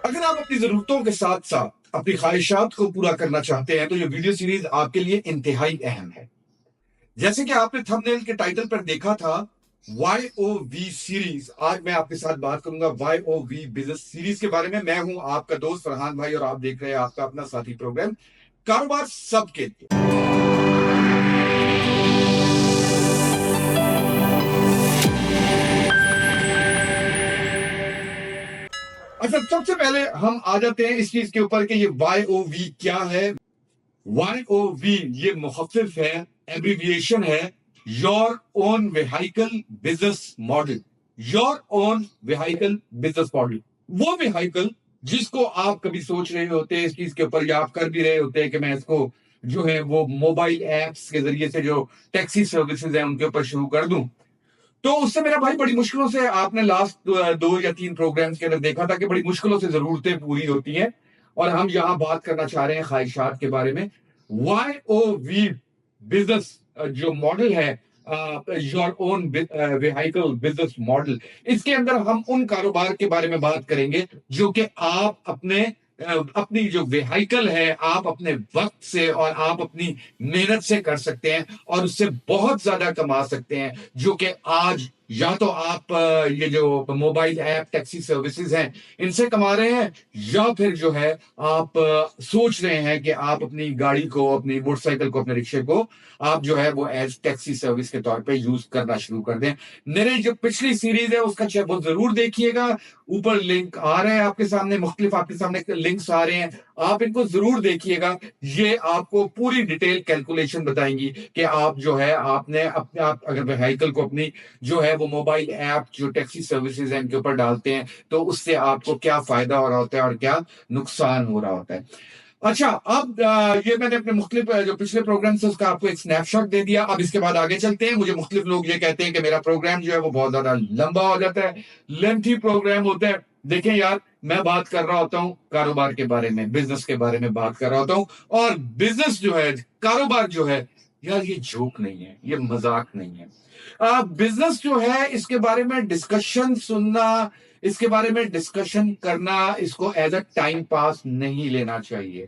अगर आप अपनी जरूरतों के साथ साथ अपनी ख्वाहिशात को पूरा करना चाहते हैं तो ये वीडियो सीरीज आपके लिए इंतहाई अहम है। जैसे कि आपने थंबनेल के टाइटल पर देखा था, वाई ओ वी सीरीज। आज मैं आपके साथ बात करूंगा Y O V business series के बारे में। मैं हूं आपका दोस्त फरहान भाई और आप देख रहे हैं आपका अपना साथी प्रोग्राम कारोबार सबके लिए। अच्छा, सबसे पहले हम आ जाते हैं इस चीज के ऊपर कि ये वाई ओ वी क्या है। वाई ओ वी ये मुखफ़िफ है, एब्रीविएशन है, your own vehicle business model. Your own vehicle business model, वो व्हीकल जिसको आप कभी सोच रहे होते हैं इस चीज के ऊपर, या आप कर भी रहे होते हैं कि मैं इसको जो है वो मोबाइल एप्स के जरिए से जो टैक्सी सर्विसेज है उनके ऊपर शुरू कर दूं। तो उससे मेरा भाई बड़ी मुश्किलों से, आपने लास्ट 2 या 3 प्रोग्राम्स के अंदर देखा था कि बड़ी मुश्किलों से जरूरतें पूरी होती हैं। और हम यहाँ बात करना चाह रहे हैं ख्वाहिशात के बारे में। वाई ओ वी बिजनेस जो मॉडल है, your own vehicle business model, इसके अंदर हम उन कारोबार के बारे में बात करेंगे जो कि आप अपनी जो व्हीकल है, आप अपने वक्त से और आप अपनी मेहनत से कर सकते हैं और उससे बहुत ज्यादा कमा सकते हैं। जो कि आज या तो आप ये जो मोबाइल ऐप टैक्सी सर्विसेज हैं इनसे कमा रहे हैं, या फिर जो है आप सोच रहे हैं कि आप अपनी गाड़ी को, अपनी मोटरसाइकिल को, अपने रिक्शे को आप जो है वो एज टैक्सी सर्विस के तौर पे यूज करना शुरू कर दें। मेरे जो पिछली सीरीज है उसका चेक वो जरूर देखिएगा। ऊपर लिंक आ रहे हैं आपके सामने, मुख्तलिफ आपके सामने लिंक्स आ रहे हैं, आप इनको जरूर देखिएगा। ये आपको पूरी डिटेल कैलकुलेशन बताएंगी कि आप जो है आपने अपने आप अगर व्हीकल को अपनी जो है वो मोबाइल ऐप जो टैक्सी सर्विसेज है इनके ऊपर डालते हैं तो उससे आपको क्या फायदा हो रहा होता है और क्या नुकसान हो रहा होता है। अच्छा, अब ये मैंने अपने मुख्तलिफ जो पिछले प्रोग्राम से उसका आपको एक स्नैपशॉट दे दिया। अब इसके बाद आगे चलते हैं। मुझे मुख्तलिफ लोग ये कहते हैं कि मेरा प्रोग्राम जो है वो बहुत ज्यादा लंबा हो जाता है, लेंथी प्रोग्राम होता है। देखें यार, मैं बात कर रहा होता हूँ कारोबार के बारे में, बिजनेस के बारे में बात कर रहा होता हूँ। और बिजनेस जो है, कारोबार जो है यार, ये जोक नहीं है, ये मजाक नहीं है। बिजनेस जो है इसके बारे में डिस्कशन सुनना, इसके बारे में डिस्कशन करना, इसको एज अ टाइम पास नहीं लेना चाहिए।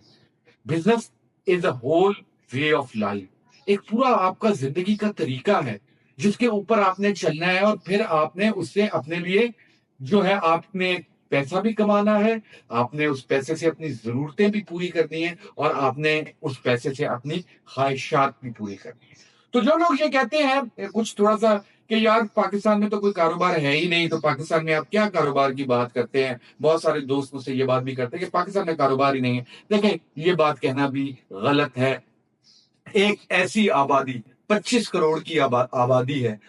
Business is a whole way of life, एक पूरा आपका जिंदगी का तरीका है जिसके ऊपर आपने चलना है और फिर आपने उससे अपने लिए जो है आपने पैसा भी कमाना है, आपने उस पैसे से अपनी जरूरतें भी पूरी करनी है और आपने उस पैसे से अपनी ख्वाहिशात भी पूरी करनी है। तो जो लोग ये कहते हैं कुछ थोड़ा सा कि यार पाकिस्तान में तो कोई कारोबार है ही नहीं, तो पाकिस्तान में आप क्या कारोबार की बात करते हैं, बहुत सारे दोस्त मुझसे ये बात भी करते हैं कि पाकिस्तान में कारोबार ही नहीं है। देखें, ये बात कहना भी गलत है। एक ऐसी आबादी, 25 करोड़ की आबादी है।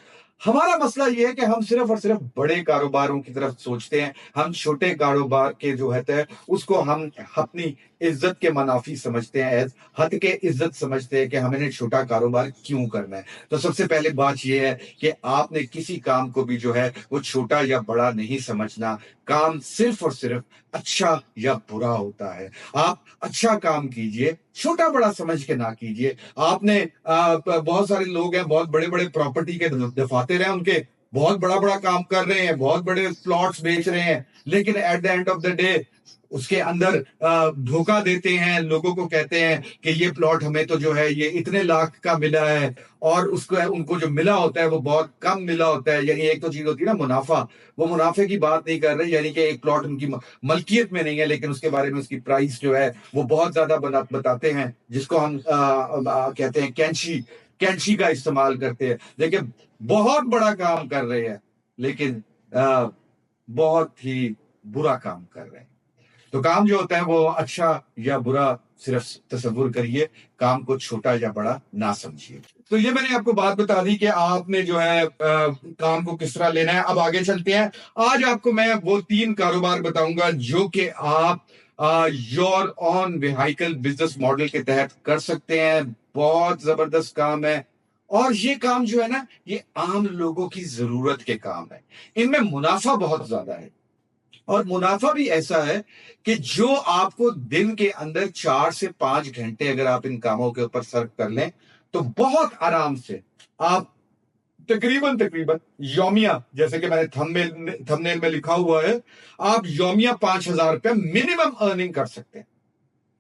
हमारा मसला ये है कि हम सिर्फ और सिर्फ बड़े कारोबारों की तरफ सोचते हैं। हम छोटे कारोबार के जो है उसको हम अपनी इज्जत के मनाफी समझते हैं, एज हद के इज्जत समझते हैं कि हमें छोटा कारोबार क्यों करना है। तो सबसे पहले बात यह है कि आपने किसी काम को भी जो है वो छोटा या बड़ा नहीं समझना। काम सिर्फ और सिर्फ अच्छा या बुरा होता है। आप अच्छा काम कीजिए, छोटा बड़ा समझ के ना कीजिए। आपने बहुत सारे लोग हैं, बहुत बड़े बड़े प्रॉपर्टी के दफातर हैं उनके, बहुत बड़ा बड़ा काम कर रहे हैं, बहुत बड़े प्लॉट्स बेच रहे हैं, लेकिन at the end of the day उसके अंदर धोखा देते हैं, लोगों को कहते हैं कि ये प्लॉट हमें तो जो है ये इतने लाख का मिला है, और उसको उनको जो मिला होता है वो बहुत कम मिला होता है। यानी एक तो चीज होती है ना मुनाफा, वो मुनाफे की बात नहीं कर रहे, यानी कि एक प्लॉट उनकी मलकियत में नहीं है लेकिन उसके बारे में उसकी प्राइस जो है वो बहुत ज्यादा बताते हैं, जिसको हम कहते हैं कैंची, कैंची का इस्तेमाल करते हैं। देखिए, बहुत बड़ा काम कर रहे हैं लेकिन बहुत ही बुरा काम कर रहे हैं। तो काम जो होता है वो अच्छा या बुरा सिर्फ तसव्वुर करिए, काम को छोटा या बड़ा ना समझिए। तो ये मैंने आपको बात बता दी कि आपने जो है काम को किस तरह लेना है। अब आगे चलते हैं। आज आपको मैं वो 3 कारोबार बताऊंगा जो कि आप your on vehicle business model के तहत कर सकते हैं। बहुत जबरदस्त काम है और ये काम जो है ना, ये आम लोगों की जरूरत के काम है। इनमें मुनाफा बहुत ज्यादा है और मुनाफा भी ऐसा है कि जो आपको दिन के अंदर 4 से 5 घंटे अगर आप इन कामों के ऊपर सर्व कर लें तो बहुत आराम से आप तकरीबन तकरीबन यौमिया, जैसे कि मैंने थंबनेल में लिखा हुआ है, आप यौमिया 5,000 रुपया मिनिमम अर्निंग कर सकते हैं।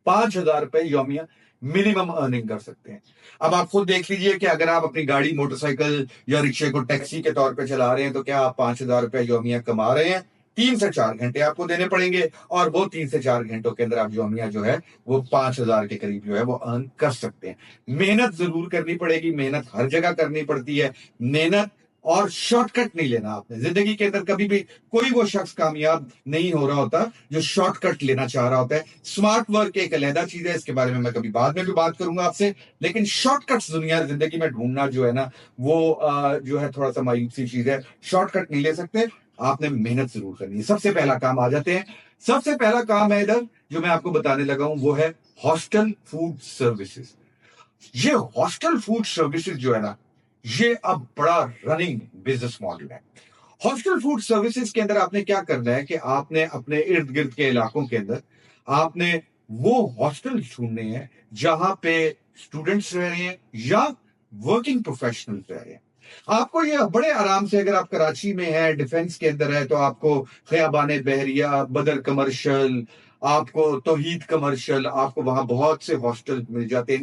5,000 रुपए यौमिया मिनिमम अर्निंग कर सकते हैं। अब आप खुद देख लीजिए कि अगर आप अपनी गाड़ी, मोटरसाइकिल या रिक्शे को टैक्सी के तौर पे चला रहे हैं तो क्या आप 5,000 रुपए यौमिया कमा रहे हैं? 3 से 4 घंटे आपको देने पड़ेंगे और वो 3 से 4 घंटों के अंदर आप यौमिया जो है वो 5,000 के करीब जो है वो अर्न कर सकते हैं। मेहनत जरूर करनी पड़ेगी, मेहनत हर जगह करनी पड़ती है, मेहनत और शॉर्टकट नहीं लेना आपने। जिंदगी के अंदर कभी भी कोई वो शख्स कामयाब नहीं हो रहा होता जो शॉर्टकट लेना चाह रहा होता है। स्मार्ट वर्क एक अलहदा चीज है, इसके बारे में मैं कभी बाद में भी बात करूंगा आपसे, लेकिन शॉर्टकट्स दुनिया जिंदगी में ढूंढना जो है ना वो जो है थोड़ा सा मायूसी चीज है। शॉर्टकट नहीं ले सकते, आपने मेहनत जरूर करनी है। सबसे पहला काम आ जाते हैं, सबसे पहला काम है इधर जो मैं आपको बताने लगा हूं वो है हॉस्टल फूड सर्विसेज। ये हॉस्टल फूड सर्विसेज जो है ना ये अब बड़ा रनिंग बिजनेस मॉडल है। हॉस्टल फूड सर्विसेज के अंदर आपने क्या करना है कि आपने अपने इर्द गिर्द के इलाकों के अंदर आपने वो हॉस्टल ढूंढने हैं जहां पे स्टूडेंट्स रह रहे हैं या वर्किंग प्रोफेशनल्स रह रहे हैं। आपको ये बड़े आराम से, अगर आप कराची में है, डिफेंस के अंदर है, तो आपको खयाबान बहरिया, बदर कमर्शियल, आपको तौहीद कमर्शियल, आपको वहां बहुत से हॉस्टल मिल जाते हैं।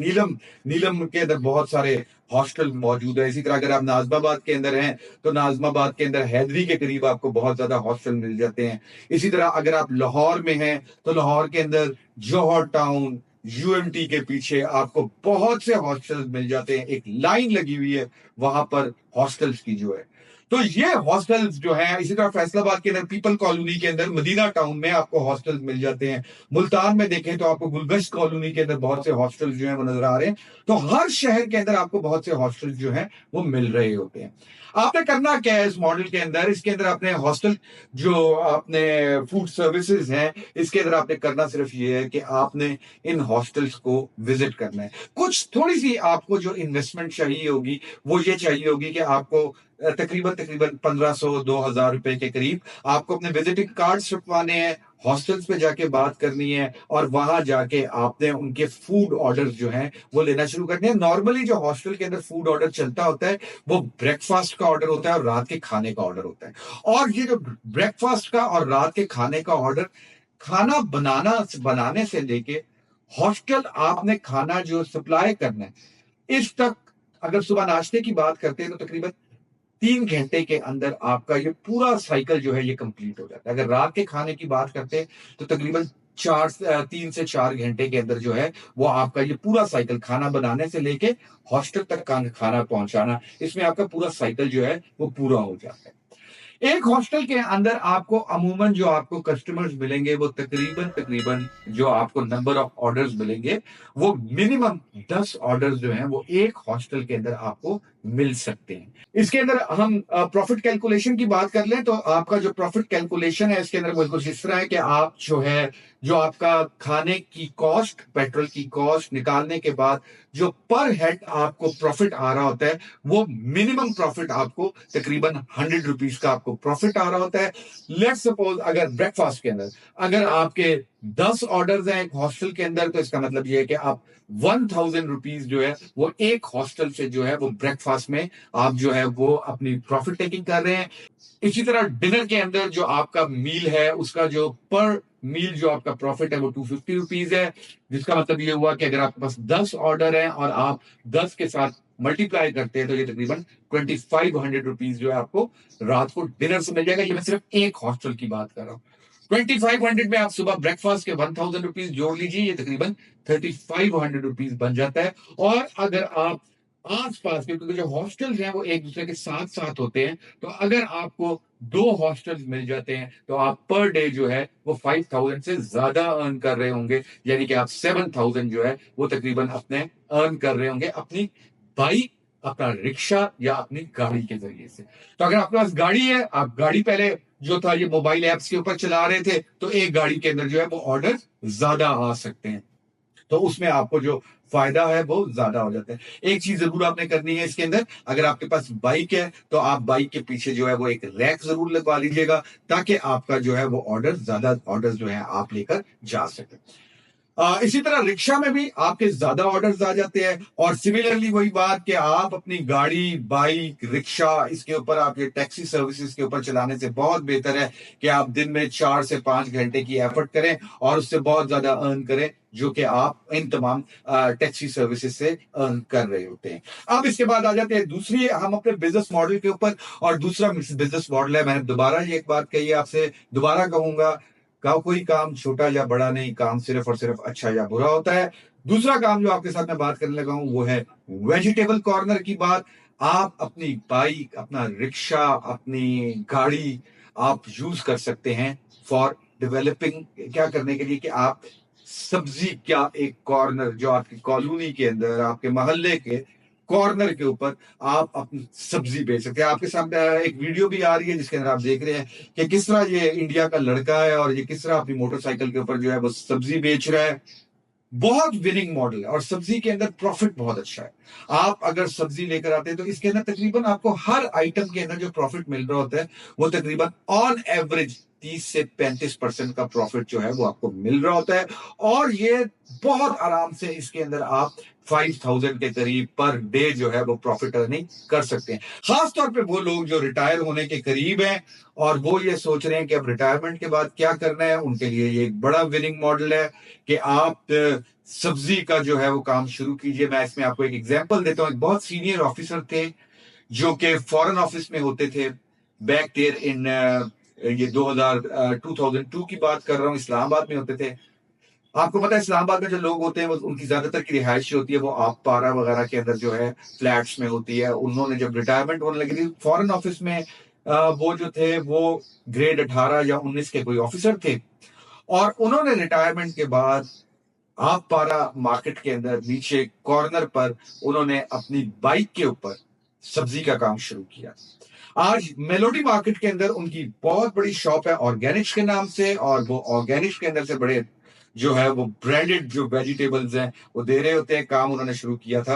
नीलम के अंदर बहुत सारे हॉस्टल मौजूद है। इसी तरह अगर आप नाजमाबाद के अंदर हैं तो नाजमाबाद के अंदर हैदरी के करीब आपको बहुत ज्यादा हॉस्टल मिल जाते हैं। इसी तरह अगर आप लाहौर में हैं तो लाहौर के अंदर जौहर टाउन, यूएमटी के पीछे आपको बहुत से हॉस्टल्स मिल जाते हैं। एक लाइन लगी हुई है वहां पर हॉस्टल्स की जो है। तो ये हॉस्टल्स जो है, इसी तरह फैसलाबाद के अंदर पीपल कॉलोनी के अंदर, मदीना टाउन में आपको हॉस्टल्स मिल जाते हैं। मुल्तान में देखें तो आपको गुलगश्त कॉलोनी के अंदर बहुत से हॉस्टल्स जो है वो नजर आ रहे हैं। तो हर शहर के अंदर आपको बहुत से हॉस्टल्स जो है वो मिल रहे होते हैं। आपने करना क्या है इस मॉडल के अंदर? इसके अंदर आपने हॉस्टल जो आपने फूड सर्विसेज हैं इसके अंदर आपने करना सिर्फ ये है कि आपने इन हॉस्टल्स को विजिट करना है। कुछ थोड़ी सी आपको जो इन्वेस्टमेंट चाहिए होगी वो ये चाहिए होगी कि आपको तकरीबन तकरीबन 1,500-2,000 रुपए के करीब आपको अपने विजिटिंग कार्ड छपवाने हैं, हॉस्टल्स पे जाके बात करनी है और वहां जाके आपने उनके फूड ऑर्डर जो हैं वो लेना शुरू करने हैं। नॉर्मली जो हॉस्टल के अंदर फूड ऑर्डर चलता होता है वो ब्रेकफास्ट का ऑर्डर होता है और रात के खाने का ऑर्डर होता है। और ये जो ब्रेकफास्ट का और रात के खाने का ऑर्डर, खाना बनाने से लेके हॉस्टल आपने खाना जो सप्लाई करना है इस तक, अगर सुबह नाश्ते की बात करते हैं तो तकरीबन 3 घंटे के अंदर आपका ये पूरा साइकिल जो है ये कंप्लीट हो जाता है। अगर रात के खाने की बात करते हैं तो तकरीबन 3 से 4 घंटे के अंदर जो है वो आपका ये पूरा साइकिल, खाना बनाने से लेके हॉस्टल तक खाना पहुंचाना, इसमें आपका पूरा साइकिल जो है वो पूरा हो जाता है। एक हॉस्टल के अंदर आपको अमूमन जो आपको कस्टमर्स मिलेंगे वो तकरीबन तकरीबन जो आपको नंबर ऑफ ऑर्डर्स मिलेंगे वो मिनिमम 10 ऑर्डर्स जो हैं वो एक हॉस्टल के अंदर आपको मिल सकते हैं। इसके अंदर हम प्रॉफिट कैलकुलेशन की बात कर लें तो आपका जो प्रॉफिट कैलकुलेशन है इसके अंदर कुछ इस तरह है कि आप जो है जो आपका खाने की कॉस्ट, पेट्रोल की कॉस्ट निकालने के बाद जो पर हेड आपको प्रॉफिट आ रहा होता है वो मिनिमम प्रॉफिट आपको तकरीबन 100 रुपीज का आपको प्रॉफिट आ रहा होता है। लेट्स सपोज अगर ब्रेकफास्ट के अंदर अगर आपके 10 ऑर्डर्स हैं एक हॉस्टल के अंदर तो इसका मतलब ये है कि आप 1,000 रुपीज जो है वो एक हॉस्टल से जो है वो ब्रेकफास्ट में आप जो है वो अपनी प्रॉफिट टेकिंग कर रहे हैं। इसी तरह डिनर के अंदर जो आपका मील है उसका जो पर मील जो आपका प्रॉफिट है वो 250 रुपीज है, जिसका मतलब ये हुआ कि अगर आपके पास 10 ऑर्डर है और आप 10 के साथ मल्टीप्लाई करते हैं तो ये तकरीबन 2,500 रुपीज जो है आपको रात को डिनर से मिल जाएगा। ये मैं सिर्फ एक हॉस्टल की बात कर रहा हूँ। 2,500 में आप सुबह ब्रेकफास्ट के 1,000 रुपीज जोड़ लीजिए, ये तकरीबन 3,500 रुपीज बन जाता है। और अगर आप आस पास के, क्योंकि जो हॉस्टल्स हैं वो एक दूसरे के साथ साथ होते हैं, तो अगर आपको 2 हॉस्टल्स मिल जाते हैं तो आप पर डे जो है वो 5,000 से ज्यादा अर्न कर रहे होंगे, यानी कि आप 7,000 जो है वो तकरीबन अपने अर्न कर रहे होंगे अपनी बाइक, अपना रिक्शा या अपनी गाड़ी के जरिए से। तो अगर आपके पास गाड़ी है, आप गाड़ी पहले जो था ये मोबाइल एप्स के ऊपर चला रहे थे तो एक गाड़ी के अंदर जो है वो ऑर्डर ज्यादा आ सकते हैं, तो उसमें आपको जो फायदा है वो ज्यादा हो जाता है। एक चीज जरूर आपने करनी है इसके अंदर, अगर आपके पास बाइक है तो आप बाइक के पीछे जो है वो एक रैक जरूर लगवा लीजिएगा ताकि आपका जो है वो ज्यादा ऑर्डर जो है आप लेकर जा सके। इसी तरह रिक्शा में भी आपके ज्यादा ऑर्डर्स आ जाते हैं, और सिमिलरली वही बात कि आप अपनी गाड़ी, बाइक, रिक्शा, इसके ऊपर आप ये टैक्सी सर्विसेज के ऊपर चलाने से बहुत बेहतर है कि आप दिन में 4 से 5 घंटे की एफर्ट करें और उससे बहुत ज्यादा अर्न करें, जो कि आप इन तमाम टैक्सी सर्विसेज से अर्न कर रहे होते हैं। अब इसके बाद आ जाते हैं दूसरी, हम अपने बिजनेस मॉडल के ऊपर, और दूसरा बिजनेस मॉडल है, मैंने दोबारा ये एक बात कही है आपसे, दोबारा कहूंगा, का कोई काम छोटा या बड़ा नहीं, काम सिर्फ और सिर्फ अच्छा या बुरा होता है। दूसरा काम जो आपके साथ मैं बात करने लगा हूं वो है वेजिटेबल कॉर्नर की बात। आप अपनी बाइक, अपना रिक्शा, अपनी गाड़ी आप यूज कर सकते हैं फॉर डेवलपिंग, क्या करने के लिए कि आप सब्जी क्या एक कॉर्नर जो आपकी कॉलोनी के अंदर, आपके मोहल्ले के कॉर्नर के ऊपर आप अपनी सब्जी बेच सकते हैं। आपके सामने एक वीडियो भी आ रही है जिसके अंदर आप देख रहे हैं कि किस तरह ये इंडिया का लड़का है और ये किस तरह अपनी मोटरसाइकिल के ऊपर जो है वो सब्जी बेच रहा है। बहुत विनिंग मॉडल है और सब्जी के अंदर प्रॉफिट बहुत अच्छा है। आप अगर सब्जी लेकर आते हैं तो इसके अंदर तकरीबन आपको हर आइटम के अंदर जो प्रॉफिट मिल रहा होता है वो तकरीबन ऑन एवरेज 30 से 35% का प्रॉफिट जो है वो आपको मिल रहा होता है, और ये बहुत आराम से इसके अंदर आप 5000 के करीब पर डे जो है वो प्रॉफिट अर्निंग कर सकते हैं। खास तौर पे वो लोग जो रिटायर होने के करीब हैं और वो ये सोच रहे हैं कि अब रिटायरमेंट के बाद क्या करना है, उनके लिए ये एक बड़ा विनिंग मॉडल है कि आप सब्जी का जो है वो काम शुरू कीजिए। मैं इसमें आपको एक एग्जांपल देता हूँ। एक बहुत सीनियर ऑफिसर थे जो कि फॉरेन ऑफिस में होते थे, बैक देयर इन ये 2002 की बात कर रहा हूँ, इस्लामाबाद में होते थे। आपको पता है इस्लामाबाद में जो लोग होते हैं वो उनकी ज्यादातर की रिहाइश होती है वो आप पारा वगैरह के अंदर जो है फ्लैट्स में होती है। उन्होंने जब रिटायरमेंट होने लगी थी फॉरेन ऑफिस में, वो जो थे वो ग्रेड 18 या 19 के कोई ऑफिसर थे, और उन्होंने रिटायरमेंट के बाद आप पारा मार्केट के अंदर नीचे कॉर्नर पर उन्होंने अपनी बाइक के ऊपर सब्जी का काम शुरू किया। आज मेलोडी मार्केट के अंदर उनकी बहुत बड़ी शॉप है ऑर्गेनिक्स के नाम से, और वो ऑर्गेनिक्स के अंदर से बड़े जो है वो ब्रांडेड जो वेजिटेबल्स हैं वो दे रहे होते हैं। काम उन्होंने शुरू किया था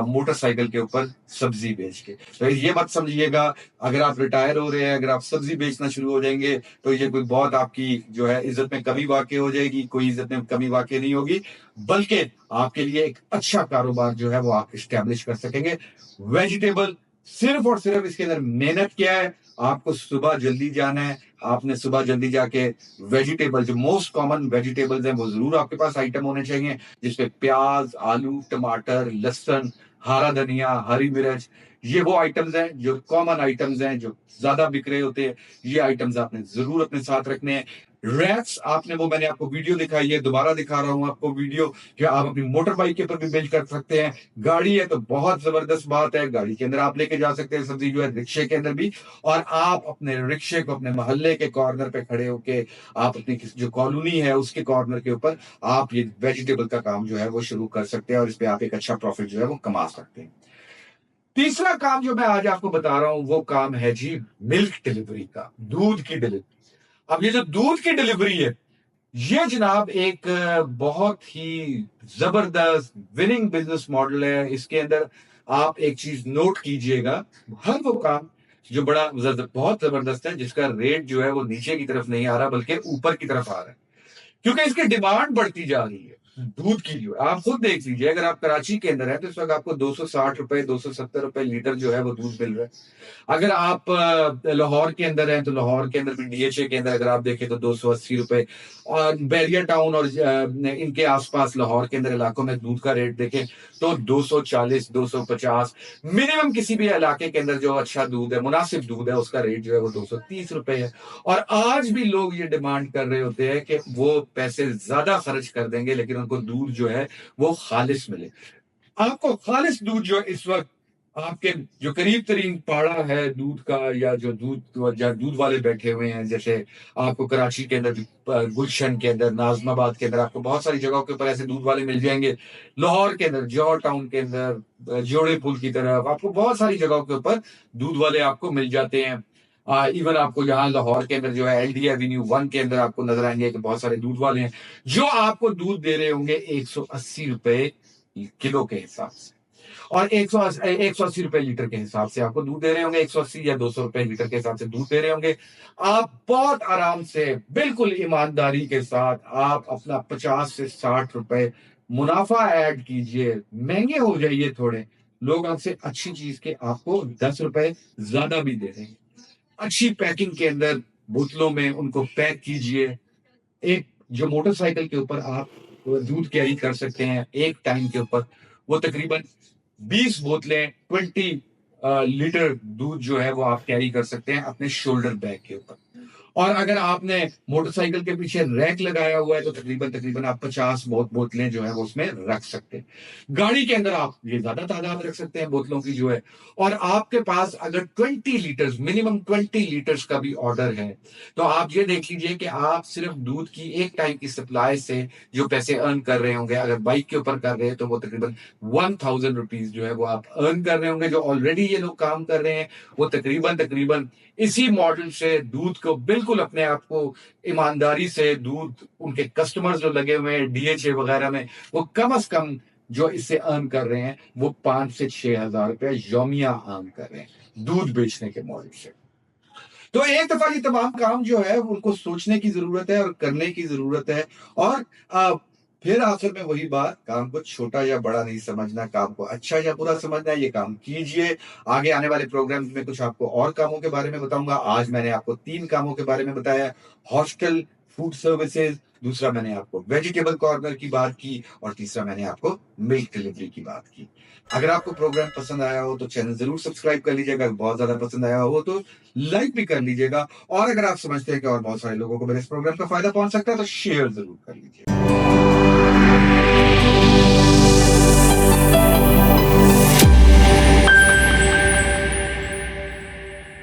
मोटरसाइकिल के ऊपर सब्जी बेच के। तो ये मत समझिएगा अगर आप रिटायर हो रहे हैं, अगर आप सब्जी बेचना शुरू हो जाएंगे तो ये कोई बहुत आपकी जो है इज्जत में कमी वाकई हो जाएगी। कोई इज्जत में कमी वाकई नहीं होगी, बल्कि आपके लिए एक अच्छा कारोबार जो है वो आप इस्टेब्लिश कर सकेंगे। वेजिटेबल सिर्फ और सिर्फ इसके अंदर मेहनत क्या है, आपको सुबह जल्दी जाना है। आपने सुबह जल्दी जाके वेजिटेबल जो मोस्ट कॉमन वेजिटेबल्स हैं वो जरूर आपके पास आइटम होने चाहिए, जिसपे प्याज, आलू, टमाटर, लहसुन, हरा धनिया, हरी मिर्च, ये वो आइटम्स हैं जो कॉमन आइटम्स हैं जो ज्यादा बिक रहे होते हैं। ये आइटम्स आपने जरूर अपने साथ रखने हैं। रैक्स आपने, वो मैंने आपको वीडियो दिखाई है, दोबारा दिखा रहा हूं आपको वीडियो, कि आप अपनी मोटर बाइक के ऊपर भी बेच कर सकते हैं। गाड़ी है तो बहुत जबरदस्त बात है, गाड़ी के अंदर आप लेके जा सकते हैं सब्जी जो है, रिक्शे के अंदर भी, और आप अपने रिक्शे को अपने मोहल्ले के कॉर्नर पे खड़े होके आप अपनी जो कॉलोनी है उसके कॉर्नर के ऊपर आप ये वेजिटेबल का काम जो है वो शुरू कर सकते हैं, और इस पे आप एक अच्छा प्रॉफिट जो है वो कमा सकते हैं। तीसरा काम जो मैं आज आपको बता रहा हूं वो काम है जी मिल्क डिलीवरी का, दूध की डिलीवरी। अब ये जो दूध की डिलीवरी है ये जनाब एक बहुत ही जबरदस्त विनिंग बिजनेस मॉडल है। इसके अंदर आप एक चीज नोट कीजिएगा, हर वो काम जो बड़ा बहुत जबरदस्त है जिसका रेट जो है वो नीचे की तरफ नहीं आ रहा बल्कि ऊपर की तरफ आ रहा है, क्योंकि इसकी डिमांड बढ़ती जा रही है दूध की। जो आप खुद देख लीजिए, अगर आप कराची के अंदर है तो इस वक्त आपको 260 रुपए 270 रुपए लीटर जो है वो दूध मिल रहा है। अगर आप लाहौर के अंदर हैं तो लाहौर के अंदर भी डीएचए के अंदर अगर आप देखें तो 280 रुपए, और बैरिया टाउन और इनके आसपास लाहौर के अंदर इलाकों में दूध का रेट देखें तो 240 250। मिनिमम किसी भी इलाके के अंदर जो अच्छा दूध है, मुनासिब दूध है, उसका रेट जो है वो 230 रुपए है। और आज भी लोग ये डिमांड कर रहे होते हैं कि वो पैसे ज्यादा खर्च कर देंगे लेकिन उनको दूध जो है वो खालिस मिले। आपको खालिस दूध जो इस वक्त आपके जो करीब तरीन पाड़ा है दूध का, या जो दूध वाले बैठे हुए हैं, जैसे आपको कराची के अंदर गुलशन के अंदर, नाजमाबाद के अंदर आपको बहुत सारी जगहों के ऊपर ऐसे दूध वाले मिल जाएंगे। लाहौर के अंदर जौहर टाउन के अंदर जोड़े पुल की तरफ आपको बहुत सारी जगहों के ऊपर दूध वाले आपको मिल जाते हैं। इवन आपको यहाँ लाहौर के अंदर जो है एलडी एवेन्यू 1 के अंदर आपको नजर आएंगे कि बहुत सारे दूध वाले हैं जो आपको दूध दे रहे होंगे 180 रुपए किलो के हिसाब से। और 180 रुपए लीटर के हिसाब से आपको दूध दे रहे होंगे, 180 या 200 रुपए लीटर के हिसाब से दूध दे रहे होंगे। आप बहुत आराम से बिल्कुल ईमानदारी के साथ आप अपना 50 से 60 रुपए मुनाफा ऐड कीजिए, महंगे हो जाइए थोड़े, लोग आपसे अच्छी चीज के आपको 10 रुपए ज्यादा भी दे देंगे। अच्छी पैकिंग के अंदर बोतलों में उनको पैक कीजिए। एक जो मोटरसाइकिल के ऊपर आप दूध कैरी कर सकते हैं एक टाइम के ऊपर, वो तकरीबन 20 बोतलें 20 लीटर दूध जो है वो आप कैरी कर सकते हैं अपने शोल्डर बैग के ऊपर। और अगर आपने मोटरसाइकिल के पीछे रैक लगाया हुआ है तो तकरीबन तकरीबन आप 50 बोतलें जो है वो उसमें रख सकते हैं। गाड़ी के अंदर आप ये ज्यादा तादाद रख सकते हैं बोतलों की जो है। और आपके पास अगर 20 लीटर्स मिनिमम 20 लीटर्स का भी ऑर्डर है तो आप ये देख लीजिए कि आप सिर्फ दूध की एक टाइम की सप्लाई से जो पैसे अर्न कर रहे होंगे, अगर बाइक के ऊपर कर रहे हैं तो वो तकरीबन 1000 रुपीज जो है वो आप अर्न कर रहे होंगे। जो ऑलरेडी ये लोग काम कर रहे हैं वो तकरीबन तकरीबन इसी मॉडल से दूध को बिल्कुल अपने आप को ईमानदारी से दूध उनके कस्टमर्स जो लगे हुए हैं डीएचए वगैरह में, वो कम से कम जो इससे अर्न कर रहे हैं वो 5 से 6 हजार रुपया यौमिया अर्न कर रहे हैं दूध बेचने के मॉडल से। तो एक दफा ये तमाम काम जो है उनको सोचने की जरूरत है और करने की जरूरत है। और फिर आखिर में वही बात, काम को छोटा या बड़ा नहीं समझना, काम को अच्छा या बुरा समझना है, ये काम कीजिए। आगे आने वाले प्रोग्राम्स में कुछ आपको और कामों के बारे में बताऊंगा। आज मैंने आपको 3 कामों के बारे में बताया, हॉस्टल, फूड सर्विसेज, दूसरा मैंने आपको वेजिटेबल कॉर्नर की बात की और तीसरा मैंने आपको मिल्क डिलीवरी की बात की। अगर आपको प्रोग्राम पसंद आया हो तो चैनल जरूर सब्सक्राइब कर लीजिएगा, अगर बहुत ज्यादा पसंद आया हो तो लाइक भी कर लीजिएगा। और अगर आप समझते हैं कि और बहुत सारे लोगों को मेरे इस प्रोग्राम का फायदा पहुंच सकता है तो शेयर जरूर कर लीजिएगा।